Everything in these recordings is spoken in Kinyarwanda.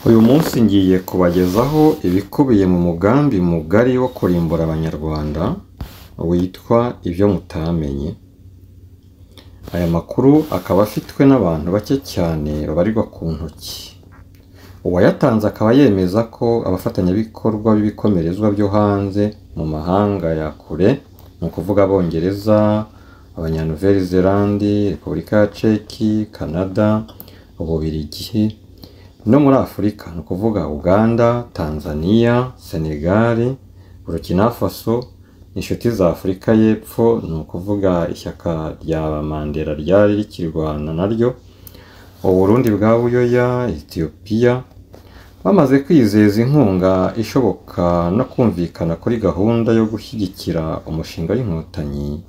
Uyu munsi ngiye kubagezaho ibikubiye mu mugambi mugari wo kurimbura Abanyarwanda witwa ibyo mutamenye. Aya makuru akaba afitwe n'abantu bake cyane babarirwa ku ntoki. Uwayatanze akaba yemeza ko abafatanyabikorwa b'ibikomerezwa byo hanze mu mahanga ya kure, ni ukuvuga Abongereza, Abanya-Nouvelle-Zélande, Repubulika ya Czech, Canada, Ububiligi no muri Afurika, ni ukuvuga Uganda, Tanzania, Senegal, Burkina Faso, inshuti za Afurika y'Epfo, ni ukuvuga ishyaka rya Mandela ryari rikirwana naryo, Uburundi bwa Buyoya, Ethiopia, bamaze kwizeza inkunga ishoboka no kumvikana kuri gahunda yo gushyigikira umushinga w'inkotanyi.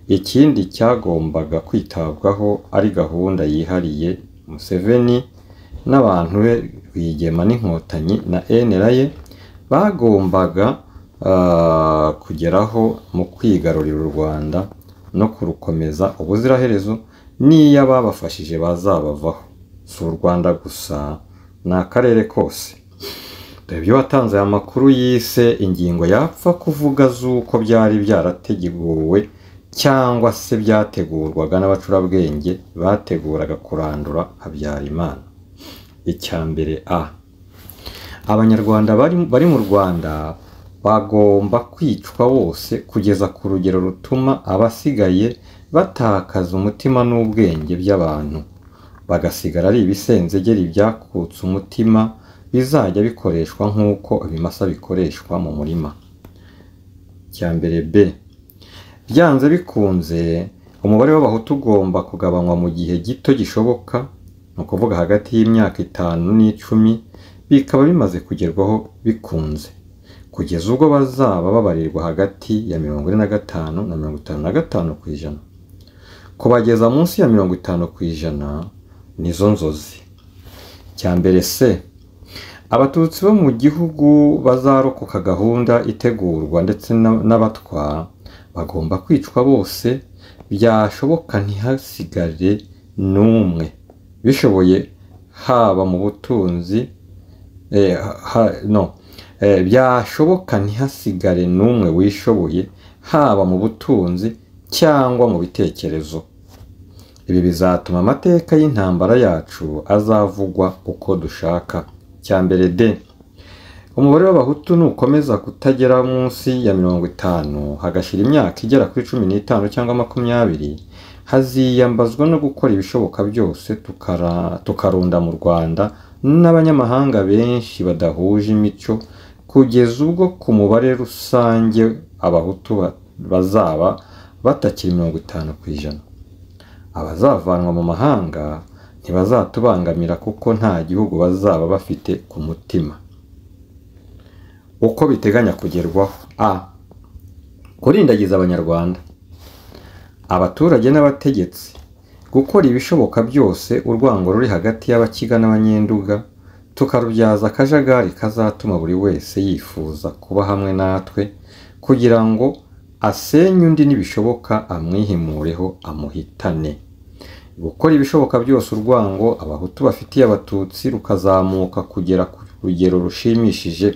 Ikindi cyagombaga kwitabwaho ari gahunda yihariye Museveni n'abantu be Rwigema n'inkotanyi na NRA bagombaga kugeraho mu kwigarurira u Rwanda no kurukomeza ubuziraherezo, n'iyo ababafashije bazabavaho. Si u Rwanda gusa, ni akarere kose. Dore ibyo watanze aya makuru yise ingingo yapfa kuvuga z'uko byari byarateguwe cyangwa se byategurwaga n'abacurabwenge bateguraga kurandura Habyarimana. Icya mbere Abanyarwanda bari mu Rwanda bagomba kwicwa bose kugeza ku rugero rutuma abasigaye batakaza umutima n'ubwenge by'abantu, bagasigara ari ibisenzegeri byakutse umutima bizajya bikoreshwa nk'uko ibimasa bikoreshwa mu murima. Icya mbere byanze bikunze umubare w'abahutu ugomba kugabanywa mu gihe gito gishoboka, ni ukuvuga hagati y'imyaka 5 n'10, bikaba bimaze kugerwaho bikunze, kugeza ubwo bazaba babarirwa hagati ya 45 na 55%. Kubageza munsi ya 50% nizo nzozi. Icya mbere Abatutsi bo mu gihugu bazarokoka gahunda itegurwa ndetse n'abatwa bagomba kwicwa bose, byashoboka ntihasigare n'umwe, bishoboye haba mu butunzi byashoboka ntihasigare n'umwe wishoboye haba mu butunzi cyangwa mu bitekerezo. Ibi bizatuma amateka y'intambara yacu azavugwa uko dushaka. Icya mbere umubare w'abahutu nukomeza kutagera munsi ya 50, hagashira imyaka igera kuri 15 cyangwa 20, haziyambazwa no gukora ibishoboka byose tukarunda mu Rwanda n'abanyamahanga benshi badahuje imico, kugeza ubwo ku mubare rusange abahutu bazaba batakiri 50%. Abazavanwa mu mahanga ntibazatubangamira kuko nta gihugu bazaba bafite ku mutima. Uko biteganya kugerwaho: kurindagiza Abanyarwanda, abaturage n'abategetsi, gukora ibishoboka byose urwango ruri hagati y'Abakiga n'Abanyenduga tukarubyaza akajagari kazatuma buri wese yifuza kuba hamwe natwe, kugira ngo asenye undi nibishoboka amwihimureho amuhitane. Gukora ibishoboka byose urwango Abahutu bafitiye Abatutsi rukazamuka kugera ku rugero rushimishije,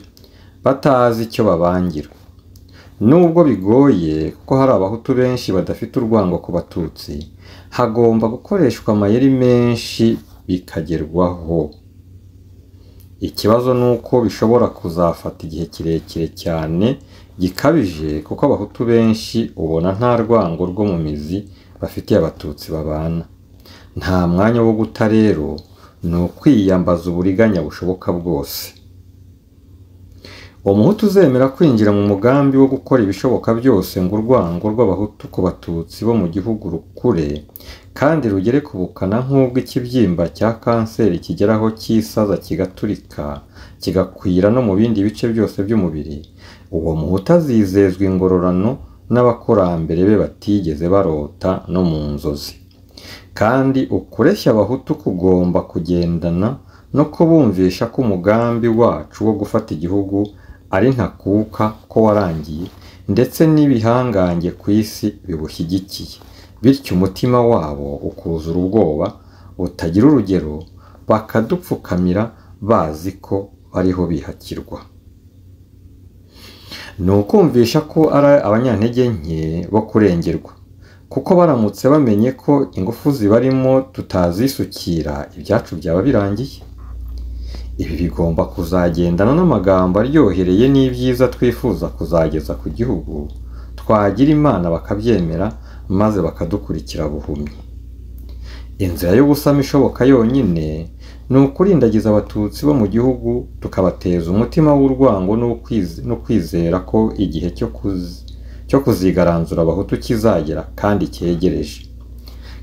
batazi icyo babangira. Nubwo bigoye kuko hari Abahutu benshi badafite urwango ku Batutsi, hagomba gukoreshwa amayeri menshi bikagerwaho. Ikibazo ni uko bishobora kuzafata igihe kirekire cyane gikabije, kuko Abahutu benshi ubona nta rwango rwo mu mizi bafitiye Abatutsi babana. Nta mwanya wo guta rero, ni ukwiyambaza uburiganya bushoboka bwose. Umuhutu uzemera kwinjira mu mugambi wo gukora ibishoboka byose ngo urwango rw'Abahutu ku Batutsi bo mu gihugu rukure kandi rugere ku bukana nk'ubwo ikibyimba cya kanseri kigeraho cyisaza kigaturika kigakwira no mu bindi bice byose by'umubiri, uwo muhutu azizezwa ingororano n'abakurambere be batigeze barota no mu nzozi. Kandi ukureshya Abahutu kugomba kugendana no kubumvisha ko umugambi wacu wo gufata igihugu ari ntakuka ko warangiye, ndetse n'ibihangange ku isi bibushyigikiye, bityo umutima wabo ukuzura ubwoba butagira urugero bakadupfukamira bazi ko bariho bihakirwa. Ni ukumvisha ko ari abanyantege nke bo kurengerwa, kuko baramutse bamenye ko ingufu zibarimo tutazisukira, ibyacu byaba birangiye. Ibi bigomba kuzagendana n'amagambo aryohereye n'ibyiza twifuza kuzageza ku gihugu, twagira Imana bakabyemera maze bakadukurikira buhumyi. Inzira yo gusama ishoboka yonyine ni ukurindagiza abatutsi bo mu gihugu, tukabateza umutima w'urwango no kwizera ko igihe cyo kuzigaranzura abahutu kizagera kandi cyegereje,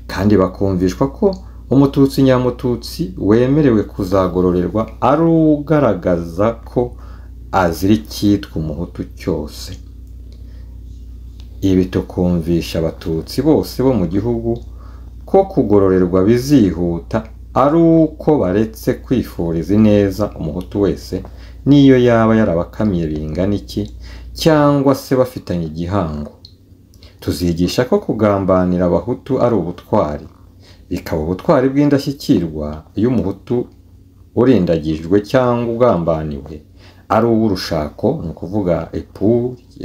kandi bakumvishwa ko umututsi nyamututsi wemerewe kuzagororerwa ari ugaragaza ko azira icyitwa umuhutu cyose. Ibi tukumvisha abatutsi bose bo mu gihugu ko kugororerwa bizihuta ari uko baretse kwifuriza neza umuhutu wese, n'iyo yaba yarabakamiye bingana iki cyangwa se bafitanye igihango. Tuzigisha ko kugambanira abahutu ari ubutwari, bikaba ubutwari bw'indashyikirwa iyo umuhutu urindagijwe cyangwa ugambaniwe ari uw'urushako, ni ukuvuga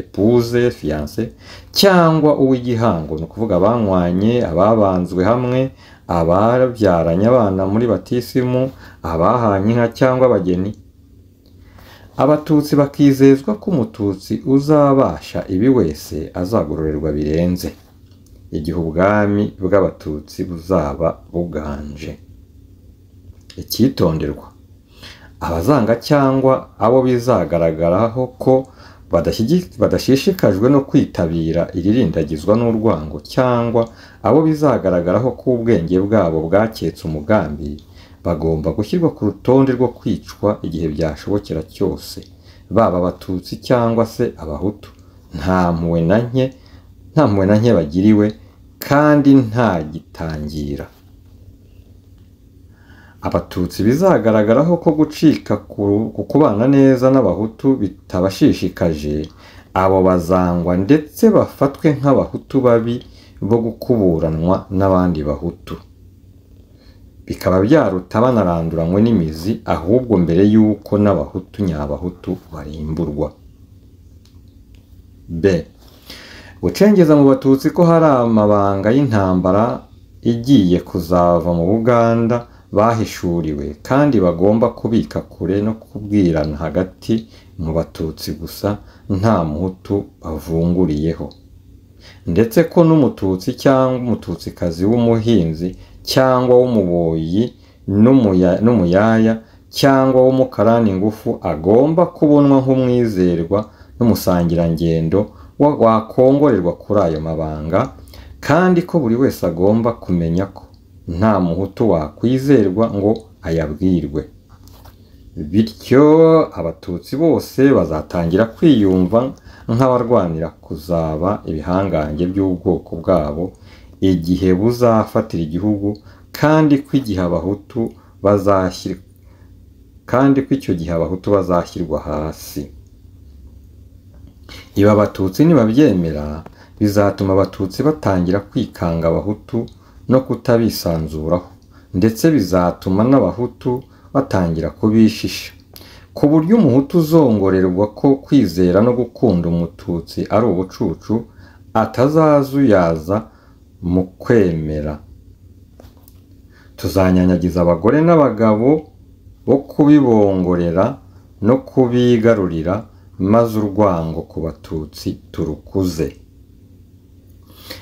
épouse, fiancé, cyangwa uw'igihango, ni ukuvuga abanywanye, ababanzwe hamwe, ababyaranye abana muri batisimu, abahanye inka cyangwa abageni. Abatutsi bakizezwa ko umututsi uzabasha ibi wese azagororerwa birenze, igihe ubwami bw'abatutsi buzaba buganje. Icyitonderwa: abazanga cyangwa abo bizagaragaraho ko badashishikajwe no kwitabira iririndagizwa n'urwango, cyangwa abo bizagaragaraho ko ubwenge bwabo bwaketse umugambi, bagomba gushyirwa ku rutonde rwo kwicwa igihe byashobokera cyose, baba abatutsi cyangwa se abahutu. Nta mpuhwe na nke bagiriwe kandi nta gitangira. Abatutsi bizagaragaraho ko gucika ku kubana neza n'abahutu bitabashishikaje, abo bazangwa ndetse bafatwe nk'abahutu babi bo gukuburanwa n'abandi bahutu. Bikaba byaruta banaranduranywe n'imizi, ahubwo mbere y'uko n'abahutu nyabahutu barimburwa. B. Gucengeza mu batutsi ko hari amabanga y'intambara igiye kuzava mu Buganda bahishuriwe, kandi bagomba kubika kure no kubwirana hagati mu batutsi gusa, nta muhutu bavunguriyeho, ndetse ko n'umututsi cyangwa umututsikazi w'umuhinzi cyangwa w'umuboyi n'umuyaya cyangwa w'umukarani ngufu agomba kubonwa nk'umwizerwa n'umusangirangendo wakongorerwa kuri ayo mabanga, kandi ko buri wese agomba kumenya ko nta muhutu wakwizerwa ngo ayabwirwe. Bityo abatutsi bose bazatangira kwiyumva nk'abarwanira kuzaba ibihangange by'ubwoko bwabo igihe buzafatira igihugu, kandi ko icyo gihe abahutu bazashyirwa hasi. Ibi abatutsi nibabyemera bizatuma abatutsi batangira kwikanga abahutu no kutabisanzuraho, ndetse bizatuma n'abahutu batangira kubishisha, ku buryo umuhutu uzongorerwa ko kwizera no gukunda umututsi ari ubucucu atazazuyaza mu kwemera. Tuzanyanyagiza abagore n'abagabo bo kubibongorera no kubigarurira, maze urwango ku batutsi turukuze.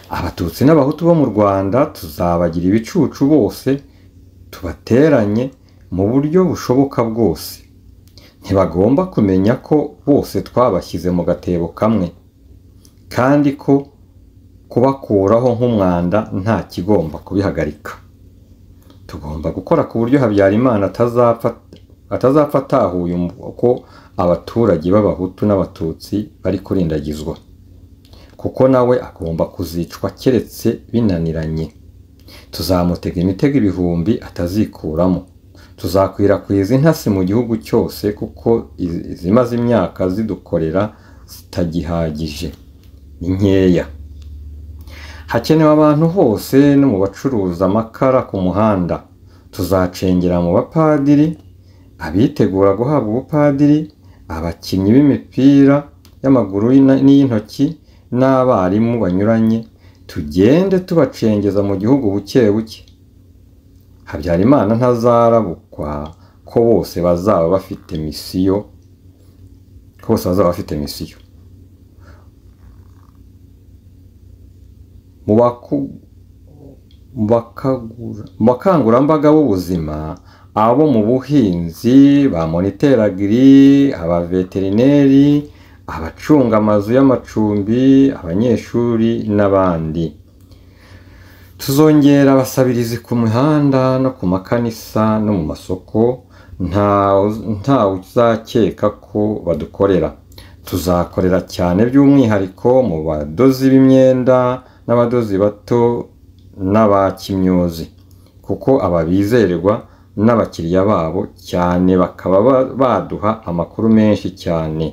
Abatutsi n'abahutu bo mu Rwanda tuzabagira ibicucu bose, tubateranye mu buryo bushoboka bwose. Ntibagomba kumenya ko bose twabashyize mu gatebo kamwe, kandi ko kubakuraho nk'umwanda nta kigomba kubihagarika. Tugomba gukora ku buryo Habyarimana atazapfa atahuye ko abaturage b'abahutu n'abatutsi bari kurindagizwa, kuko nawe agomba kuzicwa keretse binaniranye. Tuzamutega imitego ibihumbi atazikuramo. Tuzakwirakwiza intasi mu gihugu cyose, kuko izimaze imyaka zidukorera zitagihagije, ni nkeya. Hakenewe abantu hose, no mu bacuruza amakara ku muhanda. Tuzacengera mu bapadiri abitegura guhabwa ubupadiri, abakinnyi b'imipira y'amaguru n'iy'intoki n'abarimu banyuranye, tugende tubacengeza mu gihugu buke buke. Habyarimana ntazarabukwa ko bose bazaba bafite misiyo, mu bakangurambaga b'ubuzima, abo mu buhinzi, ba moniteragiri, abaveterineri, abacunga amazu y'amacumbi, abanyeshuri n'abandi. Tuzongera abasabirizi ku mihanda no ku makanisa no mu masoko, nta uzakeka ko badukorera. Tuzakorera cyane by'umwihariko mu badozi b'imyenda n'abadozi bato n'abakimyozi, kuko aba bizerwa n'abakiriya babo cyane, bakaba baduha amakuru menshi cyane.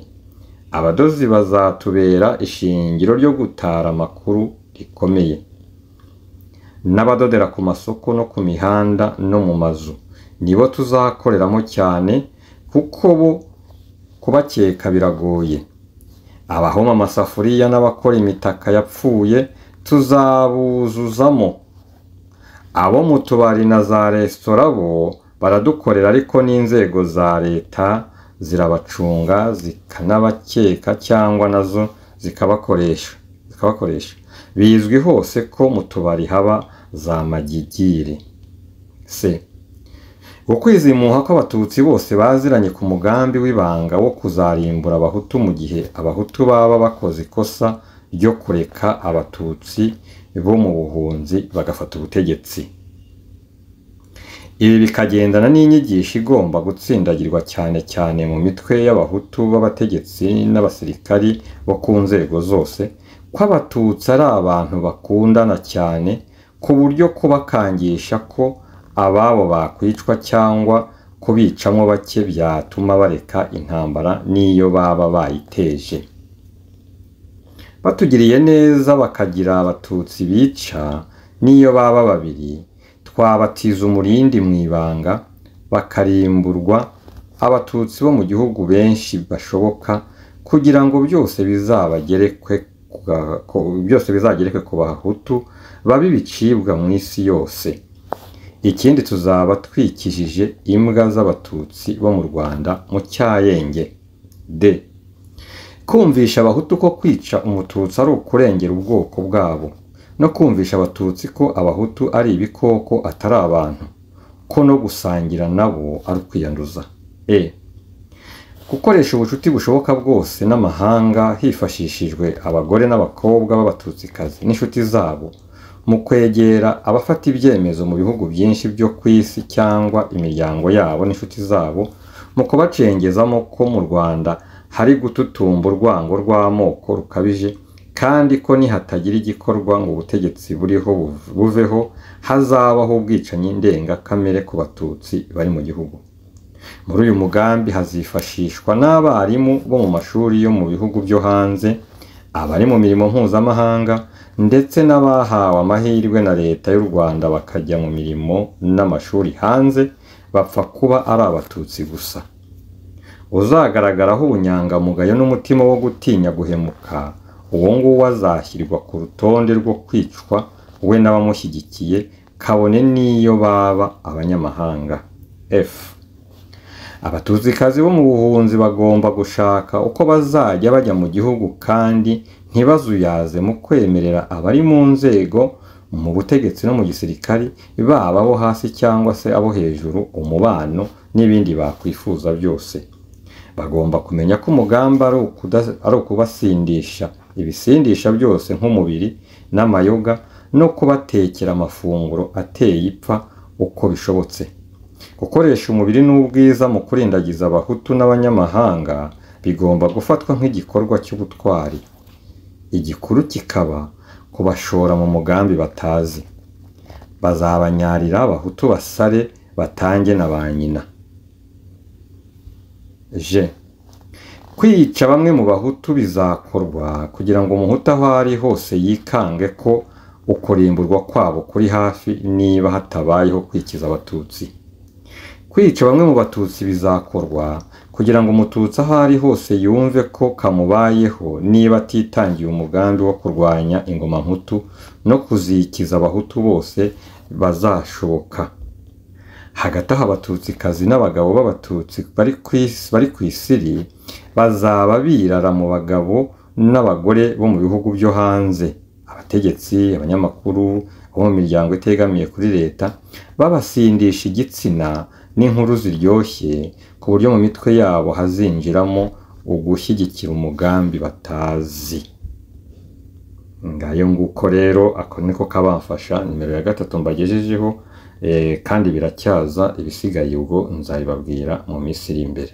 Abadozi bazatubera ishingiro ryo gutara amakuru rikomeye. N'abadodera ku masoko no ku mihanda no mu mazu nibo tuzakoreramo cyane, kuko bo kubakeka biragoye. Abahoma amasafuriya n'abakora imitaka yapfuye tuzabuzuzamo. Abo mu tubari na za resitora bo baradukorera, ariko n'inzego za leta zirabacunga zikanabakeka cyangwa nazo zikabakoresha. Bizwi hose ko mu tubari haba za magigiri. Ukwizimuha ko abatutsi bose baziranye ku mugambi w'ibanga wo kuzarimbura abahutu, mu gihe abahutu baba bakoze ikosa ryo kureka abatutsi bo mu buhunzi bagafata ubutegetsi. Ibi bikagendana n'inyigisho igomba gutsindagirwa cyane cyane mu mitwe y'abahutu b'abategetsi n'abasirikari bo ku nzego zose, ko abatutsi ari abantu bakundana cyane, ku buryo kubakangisha ko ababo bakwicwa cyangwa kubicamo bake byatuma bareka intambara n'iyo baba bayiteje. Batugiriye neza bakagira abatutsi bica n'iyo baba babiri, twabatiza umurindi mu ibanga bakarimburwa abatutsi bo mu gihugu benshi bashoboka, kugira ngo byose bizagerekwe ku bahutu babi bicibwa mu isi yose. Ikindi tuzaba twikijije imbwa z'abatutsi bo mu Rwanda mu cyayenge. Kumvisha abahutu ko kwica umututsi ari ukurengera ubwoko bwabo, no kumvisha abatutsi ko abahutu ari ibikoko atari abantu, ko no gusangira nabo ari ukwiyanduza. Gukoresha ubucuti bushoboka bwose n'amahanga hifashishijwe abagore n'abakobwa b'abatutsikazi n'inshuti zabo, mu kwegera abafata ibyemezo mu bihugu byinshi byo ku isi cyangwa imiryango yabo n'inshuti zabo, mu kubacengezamo ko mu Rwanda hari gututumba urwango rw'amoko rukabije, kandi ko nihatagira igikorwa ngo ubutegetsi buriho buveho, hazabaho ubwicanyi ndengakamere ku batutsi bari mu gihugu. Muri uyu mugambi hazifashishwa n'abarimu bo mu mashuri yo mu bihugu byo hanze, abari mu mirimo mpuzamahanga, ndetse n'abahawe amahirwe na leta y'u Rwanda bakajya mu mirimo n'amashuri hanze, bapfa kuba ari abatutsi gusa. Uzagaragaraho ubunyangamugayo n'umutima wo gutinya guhemuka, uwo nguwo azashyirwa ku rutonde rwo kwicwa, we n'abamushyigikiye, kabone n'iyo baba abanyamahanga. Abatutsikazi bo mu buhunzi bagomba gushaka uko bazajya bajya mu gihugu, kandi ntibazuyaze mu kwemerera abari mu nzego, mu butegetsi no mu gisirikari, baba abo hasi cyangwa se abo hejuru, umubano n'ibindi bakwifuza byose. Bagomba kumenya ko umugambi ari ukubasindisha ibisindisha byose nk'umubiri n'amayoga, no kubatekera amafunguro ateye ipfa uko bishobotse. Gukoresha umubiri n'ubwiza mu kurindagiza abahutu n'abanyamahanga bigomba gufatwa nk'igikorwa cy'ubutwari. Igikuru kikaba kubashora mu mugambi batazi. Bazabanyarira abahutu basare batange na ba nyina. Kwica bamwe mu bahutu bizakorwa kugira ngo umuhutu aho ari hose yikange ko ukurimburwa kwabo kuri hafi, niba hatabayeho kwikiza abatutsi. Kwica bamwe mu batutsi bizakorwa kugira ngo umututsi aho ari hose yumve ko kamubayeho niba atitangiye umugambi wo kurwanya ingoma Mputu no kuzikiza abahutu bose bazashoboka. Hagati aho abatutsikazi n'abagabo b'abatutsi bari ku isiri bazaba birara mu bagabo n'abagore bo mu bihugu byo hanze, abategetsi, abanyamakuru bo mu miryango itegamiye kuri leta, babasindisha igitsina n'inkuru ziryoshye ku buryo mu mitwe yabo hazinjiramo ugushyigikira umugambi batazi. Ngayo nguko rero, ako niko kabamfasha nimero ya 3 mbagejejeho, kandi biracyaza, ibisigaye ubwo nzabibabwira mu minsi iri imbere.